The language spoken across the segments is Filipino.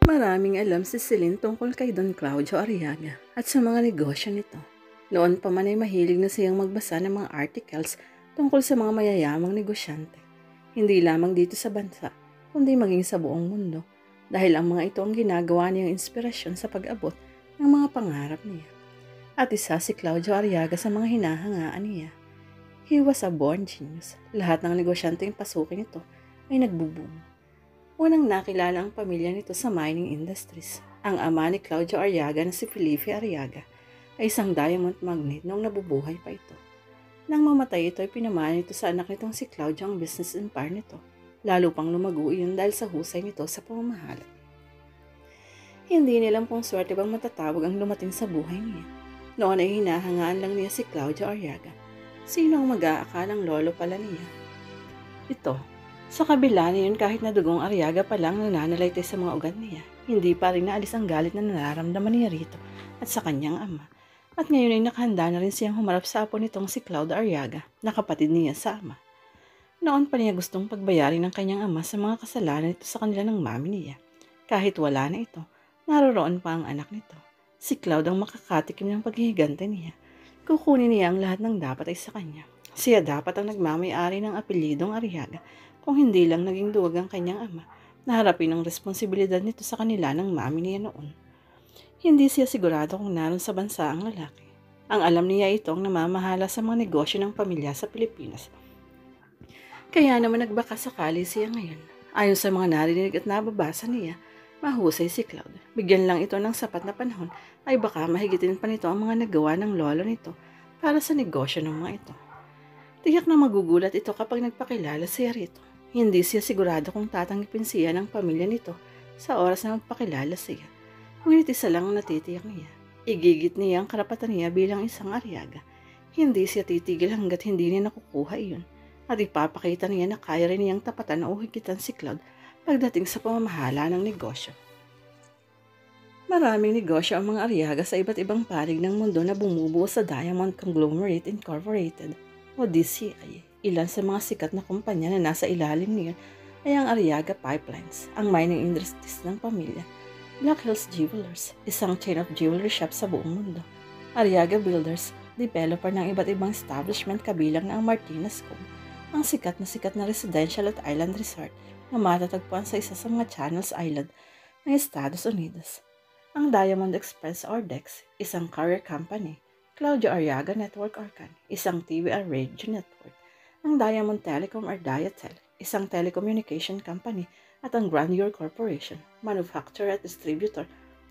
Maraming alam si Celine tungkol kay Don Claudio Arriaga at sa mga negosyo nito. Noon pa man ay mahilig na siyang magbasa ng mga articles tungkol sa mga mayayamang negosyante. Hindi lamang dito sa bansa, kundi maging sa buong mundo dahil ang mga ito ang ginagawa niyang inspirasyon sa pag-abot ng mga pangarap niya. At isa si Claudio Arriaga sa mga hinahangaan niya. He was a born genius. Lahat ng negosyante yung pasukin ito ay nagbuboom. Unang nakilala ang pamilya nito sa mining industries. Ang ama ni Claudio Arriaga na si Felipe Arriaga ay isang diamond magnate noong nabubuhay pa ito. Nang mamatay ito ay pinamana nito sa anak nitong si Claudio ang business empire nito. Lalo pang lumago iyon dahil sa husay nito sa pamamahala. Hindi nilang kung swerte bang matatawag ang lumating sa buhay niya. Noon ay hinahangaan lang niya si Claudio Arriaga. Sino ang mag-aakalang lolo pala niya? Ito. Sa kabila niyon kahit na dugong Arriaga pa lang nananalaytay sa mga ugat niya, hindi pa rin naalis ang galit na nararamdaman niya rito at sa kanyang ama. At ngayon ay nakahanda na rin siyang humarap sa apo nitong si Claudio Arriaga na kapatid niya sa ama. Noon pa niya gustong pagbayarin ng kanyang ama sa mga kasalanan nito sa kanila ng mami niya. Kahit wala na ito, naroroon pa ang anak nito. Si Claudio ang makakatikim ng paghihigante niya. Kukunin niya ang lahat ng dapat ay sa kanya. Siya dapat ang nagmamay-ari ng apelyidong Arriaga. Kung hindi lang naging duwag ang kanyang ama, naharapin ang responsibilidad nito sa kanila ng mami niya noon. Hindi siya sigurado kung naroon sa bansa ang lalaki. Ang alam niya ito ang namamahala sa mga negosyo ng pamilya sa Pilipinas. Kaya naman nagbaka sakali siya ngayon. Ayon sa mga narinig at nababasa niya, mahusay si Claude. Bigyan lang ito ng sapat na panahon ay baka mahigitin pa nito ang mga nagawa ng lolo nito para sa negosyo ng mga ito. Tiyak na magugulat ito kapag nagpakilala siya rito. Hindi siya sigurado kung tatanggipin siya ng pamilya nito sa oras na magpakilala siya. Ngunit isa lang ang natitiyak niya. Igigit niya ang karapatan niya bilang isang Arriaga. Hindi siya titigil hanggat hindi niya nakukuha iyon. At ipapakita niya na kaya rin niyang tapatan o higitan si Claude pagdating sa pamamahala ng negosyo. Maraming negosyo ang mga Arriaga sa iba't ibang panig ng mundo na bumubuo sa Diamond Conglomerate Incorporated o DCI. Ilan sa mga sikat na kumpanya na nasa ilalim niya ay ang Arriaga Pipelines, ang mining industries ng pamilya, Black Hills Jewelers, isang chain of jewelry shop sa buong mundo, Arriaga Builders, developer ng iba't ibang establishment kabilang na ang Martinez Co., ang sikat na residential at island resort na matatagpuan sa isa sa mga Channels Island ng Estados Unidos, ang Diamond Express or DEX, isang courier company, Claudio Arriaga Network or CAN, isang TV and radio network, ang Diamond Telecom or Diatel, isang telecommunication company, at ang Grandeur Corporation, manufacturer at distributor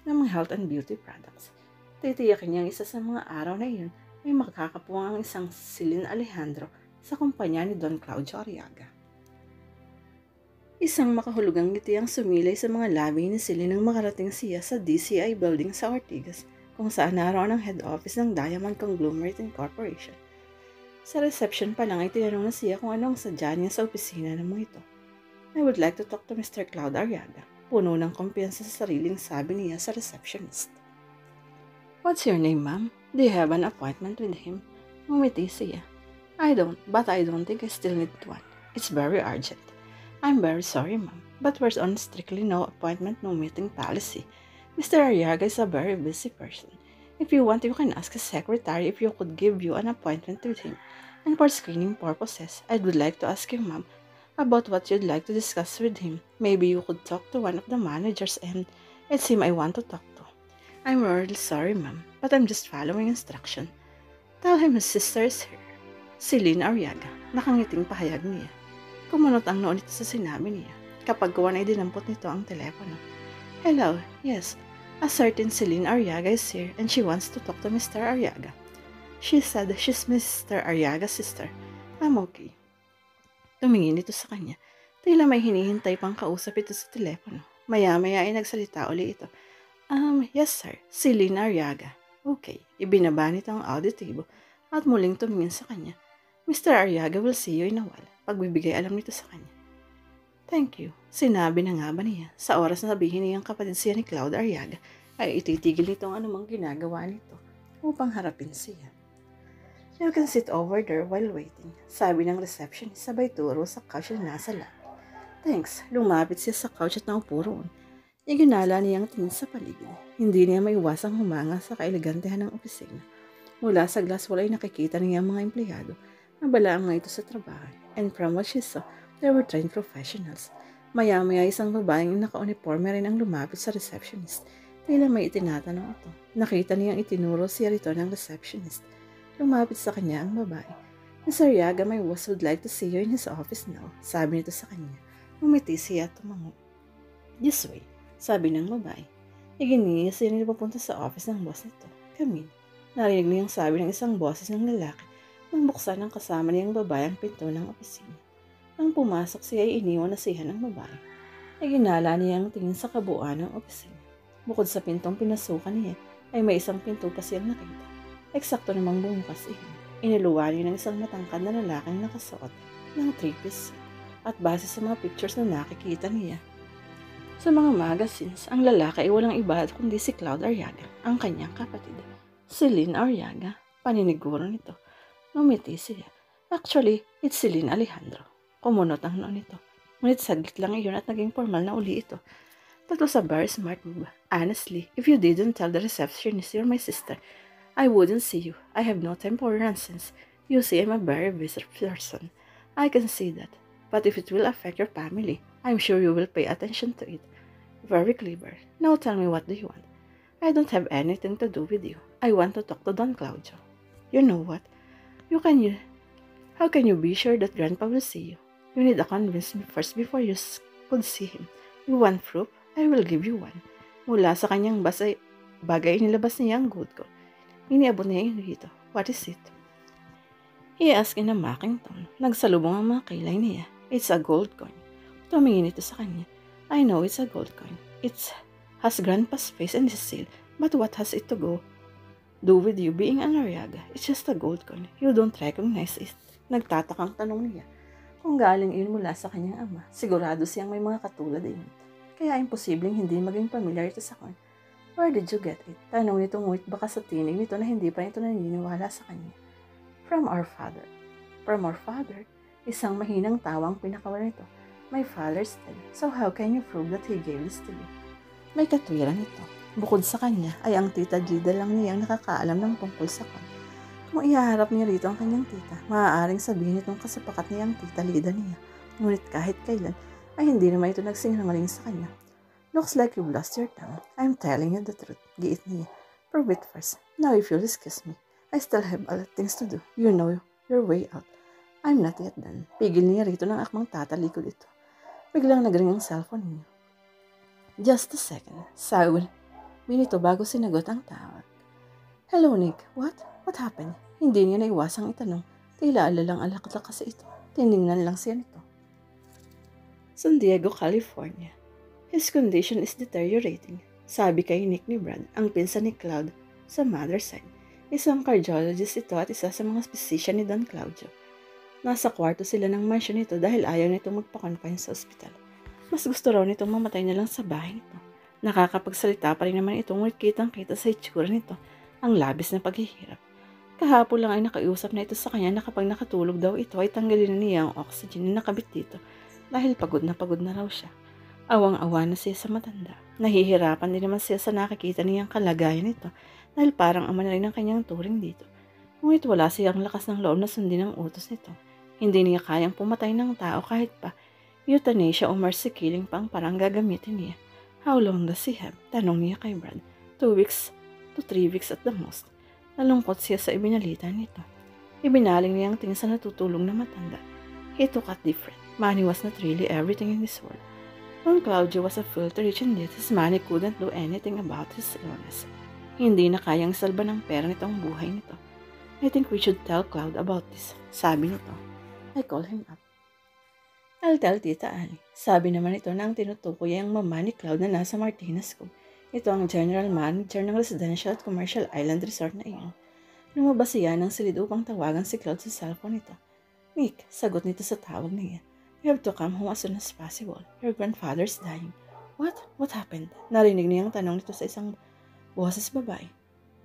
ng mga health and beauty products. Titiyakin niyang isa sa mga araw na iyon ay makakapuwang ang isang Celine Alejandro sa kumpanya ni Don Claudio Arriaga. Isang makahulugang ngiti ang sumilay sa mga labi ni Celine nang makarating siya sa DCI building sa Ortigas, kung saan naroon ang head office ng Diamond Conglomerate Incorporation. Sa reception pa lang ay tinanong na siya kung ano ang sadya niya sa opisina ng mga ito. I would like to talk to Mr. Claudio Arriaga. Puno ng kumpiyansa sa sariling sabi niya sa receptionist. What's your name, ma'am? Do you have an appointment with him? Ngumiti siya. I don't, but I don't think I still need one. It's very urgent. I'm very sorry, ma'am, but we're on strictly no appointment, no meeting policy. Mr. Arriaga is a very busy person. If you want, you can ask his secretary if you could give you an appointment with him. And for screening purposes, I would like to ask you, ma'am, about what you'd like to discuss with him. Maybe you could talk to one of the managers and it's him I want to talk to. I'm really sorry, ma'am, but I'm just following instruction. Tell him his sister is here. Celine Arriaga, nakangiting pahayag niya. Kumunot ang noo nito sa sinabi niya. Kapag kuwan ay dinampot nito ang telepono. Hello, yes. A certain Celine Arriaga is here and she wants to talk to Mr. Arriaga. She said she's Mr. Arriaga's sister. I'm okay. Tumingin ito sa kanya. Tila may hinihintay pang kausap ito sa telepono. Maya-maya ay nagsalita uli ito. Yes sir, Celine Arriaga. Okay, ibinaba nito ang auditibo at muling tumingin sa kanya. Mr. Arriaga will see you in a while. Pagbibigay alam nito sa kanya. Thank you. Sinabi na nga ba niya, sa oras na sabihin niyang kapatid siya ni Claudio Arriaga, ay ititigil nito ang anumang ginagawa nito upang harapin siya. You can sit over there while waiting, sabi ng receptionist sabay turo sa couch na nasa lab. Thanks, lumapit siya sa couch at naupo roon. Iginala niya ang tingin sa paligid. Hindi niya maiwasang humanga sa kaelegantehan ng opisina. Mula sa glasswall ay nakikita niya ang mga empleyado. Abala ang mga ito sa trabaho. And from what she saw, they were trained professionals. Maya-maya isang babaeng naka-uniforme rin ang lumapit sa receptionist. Tila may itinatanong ito. Nakita niyang itinuro siya rito ng receptionist. Lumapit sa kanya ang babae. Mr. Yaga, my boss would like to see you in his office now. Sabi nito sa kanya. Umiti siya at tumango. This way, sabi ng babae. Iginiis siya nila papunta sa office ng boss nito. Come in. Narinig niyang sabi ng isang boses ng lalaki nang buksan ng kasama niyang babae ang pinto ng opisina. Nang pumasok siya ay iniwan na siya ng babae. Iginala niya ang tingin sa kabuuan ng opisina. Bukod sa pintong pinasukan niya, ay may isang pinto pa siyang nakita. Eksakto namang bumukas iyon. Iniluwa niya ng isang matangkad na lalaking nakasuot ng three-piece suit. At base sa mga pictures na nakikita niya, sa mga magazines, ang lalaki ay walang iba kundi si Cloud Arriaga, ang kanyang kapatid. Si Lynn Arriaga, paniniguro nito. Ngumiti siya. Actually, it's si Lynn Alejandro. Kumunot ang noon nito. Ngunit saglit lang iyon at naging formal na uli ito. That was a very smart move. Honestly, if you didn't tell the receptionist you're my sister, I wouldn't see you. I have no time for nonsense. You see, I'm a very busy person. I can see that. But if it will affect your family, I'm sure you will pay attention to it. Very clever. Now tell me, what do you want? I don't have anything to do with you. I want to talk to Don Claudio. You know what? How can you be sure that Grandpa will see you? You need to convince me first before you could see him. You want proof? I will give you one. Mula sa kanyang bagay inilabas niya ang gold ko. Iniabot niya yun dito. What is it? He asked in a mocking tone. Nagsalubong ang mga kilay niya. It's a gold coin. Tumingin ito sa kanya. I know it's a gold coin. It has Grandpa's face and his seal. But what has it to do with you being an Arriaga? It's just a gold coin. You don't recognize it. Nagtatakang tanong niya. Kung galing iyon mula sa kanyang ama, sigurado siyang may mga katulad din. Kaya imposibleng hindi maging familiar ito sa coin. Where did you get it? Tanong nito ngunit baka sa tinig nito na hindi pa ito naniniwala sa kanya. From our father. From our father? Isang mahinang tawang pinakawalan nito. My father's dead. So how can you prove that he gave this to you? May katwiran ito. Bukod sa kanya, ay ang tita Gida lang niyang nakakaalam ng tungkol sa coin. Kung ihaharap niya rito ang kanyang tita, maaaring sabihin itong kasapakat niya ang tita Lida niya. Ngunit kahit kailan, ay hindi naman ito nagsinungaling sa kanya. Looks like you've lost your tongue. I'm telling you the truth, giit niya. Prove it first. Now if you'll excuse me, I still have a lot of things to do. You know your way out. I'm not yet done. Pigil niya rito ng akmang tatalikod ito. Biglang nagring ang cellphone niya. Just a second. Sabi nito bago sinagot ang tawag. Hello, Nick. What? What happened? Hindi niya naiwasang itanong. Tila alalang alakla kasi ito. Tinignan lang siya nito. San Diego, California. His condition is deteriorating. Sabi kay Nick ni Brad, ang pinsan ni Cloud sa mother's side. Isang cardiologist ito at isa sa mga physician ni Don Claudio. Nasa kwarto sila ng mansion nito dahil ayaw nitong magpa-confine sa ospital. Mas gusto raw nitong mamatay na lang sa bahay nito. Nakakapagsalita pa rin naman ito ngunit kitang-kita sa itsura nito ang labis na paghihirap. Kahapon lang ay nakiusap na ito sa kanya na kapag nakatulog daw ito ay tanggalin na niya ang oxygen na nakabit dito dahil pagod na raw siya. Awang-awa na siya sa matanda. Nahihirapan din naman siya sa nakikita niyang kalagayan nito dahil parang ama na rin ang kanyang turing dito. Ngunit wala siyang lakas ng loob na sundin ang utos nito. Hindi niya kayang pumatay ng tao kahit pa euthanasia o mercy killing pa ang parang gagamitin niya. How long does he have? Tanong niya kay Brad. 2 weeks to 3 weeks at the most. Nalungkot siya sa ibinalita nito. Ibinaling niya ang tingin sa natutulong na matanda. He took it different. Money was not really everything in this world. Don Claudio was a filthy rich and yet his money couldn't do anything about his illness. Hindi na kayang salba ng pera nitong buhay nito. I think we should tell Cloud about this. Sabi nito. I call him up. I'll tell Tita Annie. Sabi naman ito na ang tinutukoy ay ang mama ni Cloud na nasa Martinez Cove. Ito ang general manager ng residential at commercial island resort na iyon. Lumabas siya ng silid upang tawagan si Cloud sa cellphone nito. Nick, sagot nito sa tawag niya. You have to come home as soon as possible. Your grandfather's dying. What? What happened? Narinig niyang tanong nito sa isang boses babae.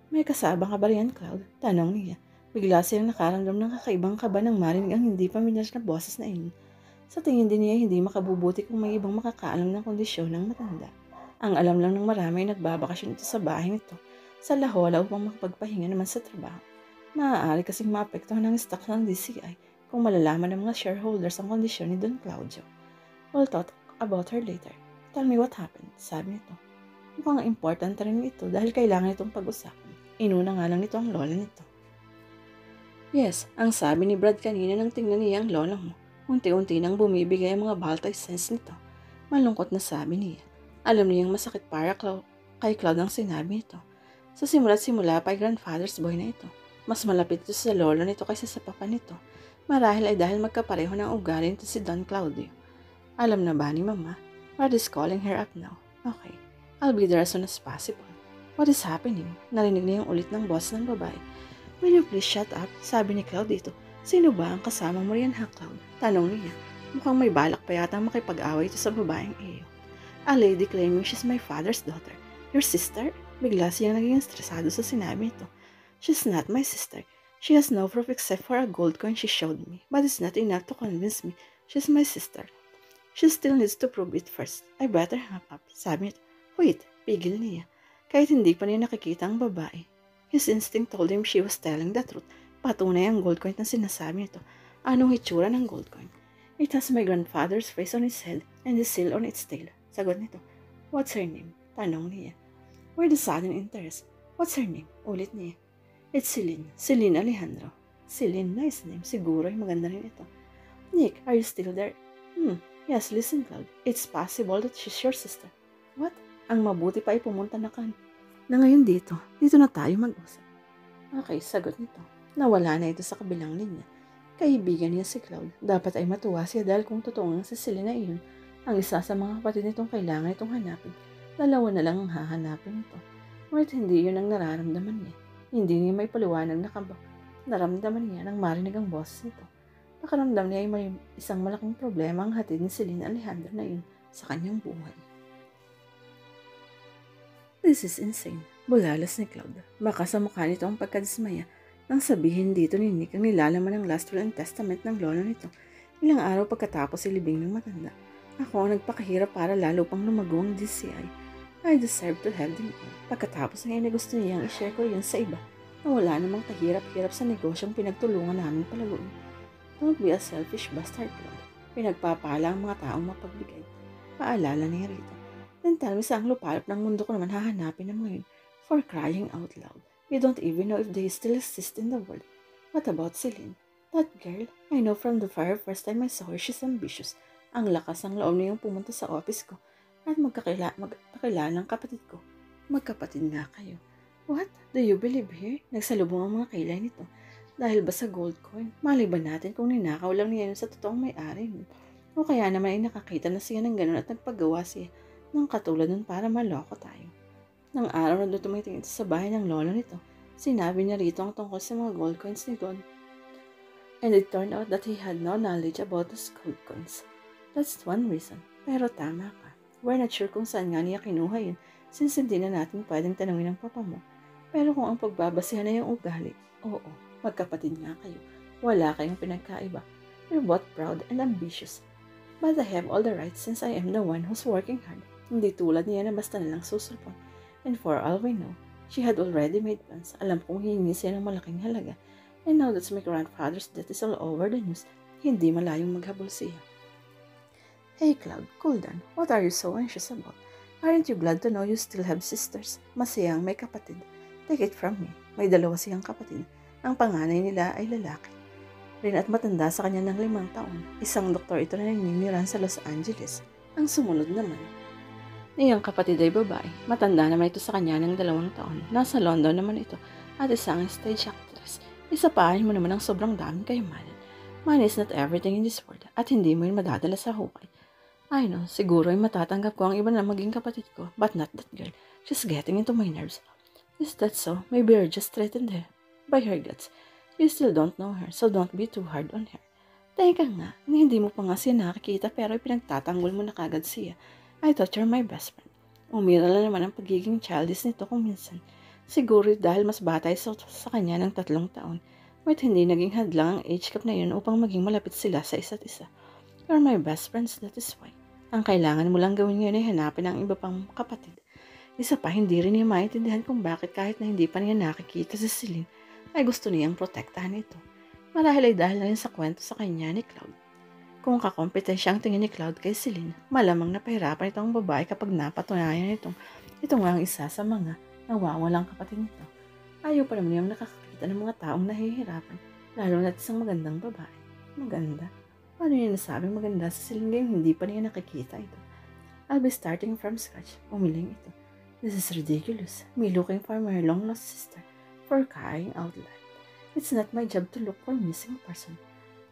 May kasabang ka ba riyan, Cloud? Tanong niya. Bigla siyang nakaramdam ng kakaibang kaba ng marinig ang hindi pamilyar na boses na iyon. Sa tingin din niya hindi makabubuti kung may ibang makakaalam ng kondisyon ng matanda. Ang alam lang ng marami ay nagbabakasyon ito sa bahay nito sa La Jolla upang makapagpahinga naman sa trabaho. Maaari kasing maapektuhan ng stock ng DCI kung malalaman ng mga shareholders ang kondisyon ni Don Claudio. We'll talk about her later. Tell me what happened, sabi nito. Mukhang important rin ito dahil kailangan itong pag-usapan. Inuna nga lang nito ang lola nito. Yes, ang sabi ni Brad kanina nang tingnan niya ang lola mo. Unti-unti nang bumibigay ang mga baltay sense nito. Malungkot na sabi niya. Alam niyang masakit para kay Claude ang sinabi nito. Sa simula't simula pa ay grandfather's boy na ito. Mas malapit ito sa lola nito kaysa sa papa nito. Marahil ay dahil magkapareho ng ugali nito si Don Claudio. Alam na ba ni Mama? Brad is calling her up now. Okay, I'll be there as soon as possible. What is happening? Narinig niya yung ulit ng boss ng babae. Will you please shut up? Sabi ni Claude dito. Sino ba ang kasama mo riyan ha, Claude? Tanong niya. Mukhang may balak pa yata makipag-away ito sa babaeng iyo. A lady claiming she's my father's daughter. Your sister? Bigla siyang naging estresado sa sinabi ito. She's not my sister. She has no proof except for a gold coin she showed me. But it's not enough to convince me she's my sister. She still needs to prove it first. I better hang up. Sabi nito. Wait, pigil niya. Kahit hindi pa niya nakikita ang babae. His instinct told him she was telling the truth. Patunay ang gold coin na sinasabi nito. Anong itsura ng gold coin? It has my grandfather's face on its head and the seal on its tail. Sagot nito. What's her name? Tanong niya. Where the sudden interest? What's her name? Ulit niya. It's Celine. Celine Alejandro. Celine, nice name. Siguro ay maganda rin ito. Nick, are you still there? Yes, listen, Claude. It's possible that she's your sister. What? Ang mabuti pa ay pumunta na ngayon dito. Dito na tayo mag-usap. Okay, sagot nito. Nawala na ito sa kabilang linya. Kaibigan niya si Claude. Dapat ay matuwa siya dahil kung totoo nga si Celine na iyon, ang isa sa mga kapatid nitong kailangan itong hanapin. Dalawa na lang ang hahanapin ito. Ngunit hindi yun ang nararamdaman niya. Hindi niya may paliwanag na naramdaman niya nang marinig ang boses nito. Nakaramdam niya ay may isang malaking problema ang hatid ni Celine Alejandro na yun sa kanyang buhay. This is insane. Bulalas ni Claude. Baka sa mukha nito ang pagkadismaya nang sabihin dito ni Nick ang nilalaman ng last will and testament ng lola nito. Ilang araw pagkatapos ilibing ng matanda. Ako ang nagpakahirap para lalo pang lumago ang DCI. I deserve to have them all. Pagkatapos ngayon na gusto niyang i-share ko yun sa iba na wala namang kahirap-hirap sa negosyong pinagtulungan namin palaguin. Don't be a selfish bastard, Claude. Pinagpapala ang mga taong mapagbigay. Paalala niya rito. Then tell me saang lupalop ng mundo ko naman hahanapin ng ngayon. For crying out loud. We don't even know if they still exist in the world. What about Celine? That girl, I know from the very first time I saw her, she's ambitious. Ang lakas ng loob niyang pumunta sa office ko at magpakilala ng kapatid ko. Magkapatid nga kayo. What? Do you believe her? Nagsalubong ang mga kilay nito. Dahil ba sa gold coin? Malay ba natin kung ninakaw lang niya yun sa totoong may-ari? O kaya naman ay nakakita na siya ng ganun at nagpagawa siya ng katulad nun para maloko tayo. Nang araw na doon tumitingin ito sa bahay ng lola nito, sinabi niya rito ang tungkol sa mga gold coins ni Don. And it turned out that he had no knowledge about those gold coins. That's one reason. Pero tama ka. We're not sure kung saan nga niya kinuha yun since hindi na natin pwedeng tanungin ang papa mo. Pero kung ang pagbabasihan na yung ugali, oo, magkapatid nga kayo. Wala kayong pinagkaiba. You're both proud and ambitious. But I have all the rights since I am the one who's working hard. Hindi tulad niya na basta nalang susulpon. And for all we know, she had already made plans. Alam kong hihingi siya ng malaking halaga. And now that my grandfather's death is all over the news, hindi malayong maghabol siya. Hey Cloud, cool down. What are you so anxious about? Aren't you glad to know you still have sisters? Masayang may kapatid. Take it from me. May dalawa siyang kapatid. Ang panganay nila ay lalaki. Rin at matanda sa kanya ng 5 taon. Isang doktor ito na naniniran sa Los Angeles. Ang sumunod naman. Niyang kapatid ay babae. Matanda naman ito sa kanya ng 2 taon. Nasa London naman ito at isang stage actress. Isa pa mo naman ang sobrang daming kayamanan. Money is not everything in this world at hindi mo yun madadala sa hukay. I know, siguro ay matatanggap ko ang iba na maging kapatid ko, but not that girl. She's getting into my nerves. Is that so? Maybe you're just threatened her by her guts. You still don't know her, so don't be too hard on her. Teka nga, hindi mo pa nga siya nakakita pero pinagtatanggol mo na kagad siya. I thought you're my best friend. Umira na naman ang pagiging childish nito kung minsan. Siguro dahil mas bata sa kanya ng 3 taon. But hindi naging hadlang ang age gap na yun upang maging malapit sila sa isa't isa. You're my best friends, that is why. Ang kailangan mo lang gawin ngayon ay hanapin ang iba pang kapatid. Isa pa, hindi rin niya maintindihan kung bakit kahit na hindi pa niya nakikita si Celine, ay gusto niyang protektahan ito. Marahil ay dahil na rin sa kwento sa kanya ni Cloud. Kung kakompetensya ang tingin ni Cloud kay Celine, malamang napahirapan itong babae kapag napatunayan ito nga ang isa sa mga nawawalang kapatid nito. Ayaw pa naman yung nakakakita ng mga taong nahihirapan, lalo na't isang magandang babae. Maganda? Paano niya nasabing maganda sa Celine ngayong hindi pa niya nakikita ito? I'll be starting from scratch, umiling ito. This is ridiculous, me looking for my long-lost sister, for crying out loud. It's not my job to look for missing person.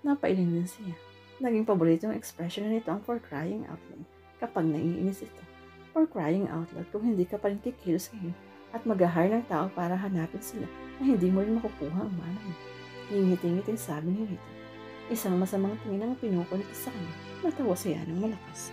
Napailing din siya. Naging paborito yung expression na nito ang for crying out loud kapag naiinis ito. For crying out loud kung hindi ka pa rin kikilos ngayon at mag-hire ng tao para hanapin sila na hindi mo rin makukuha ang mana mo. Ingit-ingit ang sabi ni Rita. Isang masamang tingin ang pinuko nito sa kanya. Natawa siya ng malakas.